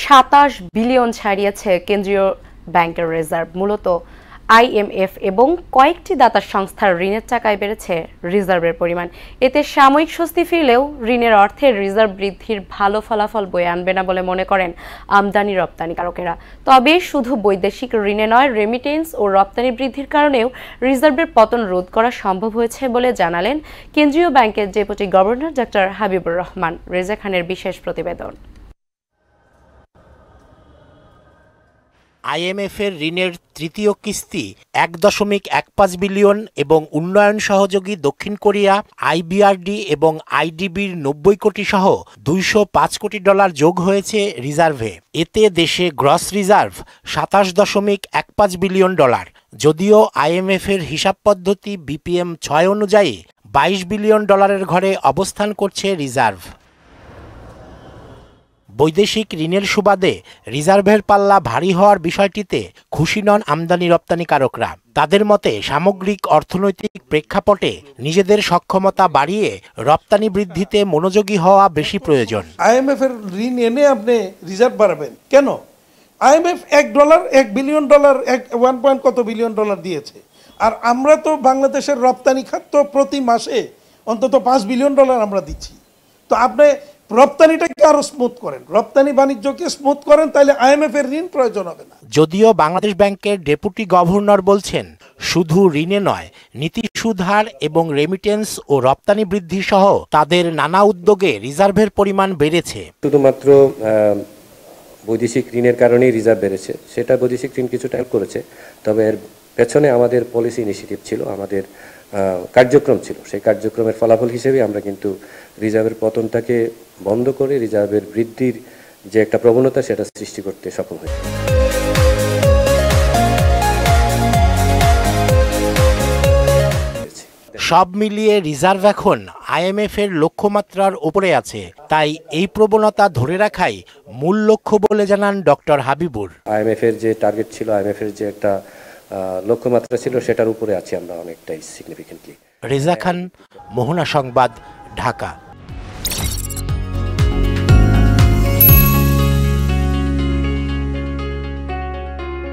27 billion ছাড়িয়েছে কেন্দ্রীয় ব্যাংকের reserve. মূলত আইএমএফ এবং কয়েকটি দাতা সংস্থার ঋণের টাকায় বেড়েছে রিজার্ভের পরিমাণ। এতে সাময়িক স্বস্তি ফিরলেও ঋণের অর্থে রিজার্ভ বৃদ্ধির ভালো ফলাফল বয়ে আনবে না বলে মনে করেন আমদানি রপ্তানিকারকেরা। তবে শুধু বৈদেশিক ঋণে নয়, রেমিটেন্স ও রপ্তানি বৃদ্ধির কারণেও রিজার্ভের পতন রোধ করা সম্ভব হয়েছে বলে জানালেন কেন্দ্রীয় ব্যাংকের deputy governor doctor Habibur Rahman. Reza খানের বিশেষ প্রতিবেদন। আইএমএফের ঋণের তৃতীয় কিস্তি ১.১৫ বিলিয়ন এবং উন্নয়ন সহযোগী দক্ষিণ কোরিয়া, আইবিআরডি এবং আইডিবির ৯০ কোটি সহ $২০৫ যোগ হয়েছে রিজার্ভে। এতে দেশে গ্রস রিজার্ভ $২৭.১৫ বিলিয়ন। যদিও আইএমএফের হিসাব পদ্ধতি বিপিএম ৬ অনুযায়ী $২২ বিলিয়ন ঘরে অবস্থান করছে রিজার্ভ। বৈদেশিক ঋণের সুবাদে রিজার্ভের পাল্লা ভারী হওয়ার বিষয়টিতে খুশি নন আমদানি রপ্তানিকারকরা। তাদের মতে সামগ্রিক অর্থনৈতিক প্রেক্ষাপটে নিজেদের সক্ষমতা বাড়িয়ে রপ্তানি বৃদ্ধিতে মনোযোগী হওয়া বেশি প্রয়োজন। আইএমএফ এর ঋণ এনে আপনি রিজার্ভ বাড়াবেন কেন? আইএমএফ $1 বিলিয়ন 1 কত বিলিয়ন দিয়েছে, আর আমরা তো বাংলাদেশের রপ্তানি খাত প্রতি মাসে অন্তত $5 বিলিয়ন আমরা দিচ্ছি। তো আপনি রপ্তানিটাকে আরো স্মুথ করেন, রপ্তানি বাণিজ্যকে স্মুথ করেন, তাহলে আইএমএফ এর ঋণ প্রয়োজন হবে না। যদিও বাংলাদেশ ব্যাংকের ডেপুটি গভর্নর বলছেন, শুধু ঋণে নয়, নীতি সুধার এবং রেমিটেন্স ও রপ্তানি বৃদ্ধি সহ তাদের নানা উদ্যোগে রিজার্ভের পরিমাণ বেড়েছে। শুধুমাত্র বৈদেশিক ঋণের কারণেই রিজার্ভ বেড়েছে, সেটা বৈদেশিক ঋণ কিছুটা হেল্প করেছে, তবে এর পেছনে আমাদের পলিসি ইনিশিয়েটিভ ছিল, আমাদের কার্যক্রম ছিল। সেই কার্যক্রমের ফলাফল হিসেবে আমরা কিন্তু রিজার্ভের পতনটাকে বন্ধ করে রিজার্ভের বৃদ্ধির যে একটা প্রবণতা সেটা সৃষ্টি করতে সফল হয়েছে। সব মিলিয়ে রিজার্ভ এখন আইএমএফ এর লক্ষ্যমাত্রার উপরে আছে, তাই এই প্রবণতা ধরে রাখাই মূল লক্ষ্য বলে জানান ডক্টর হাবিবুর। আইএমএফ এর যে টার্গেট ছিল, আইএমএফ এর যে একটা লক্ষ্যমাত্রা ছিল, সেটার উপরে আছি আমরা অনেকটাই সিগনিফিকেন্টলি। রেজা খান, মোহনা সংবাদ, ঢাকা।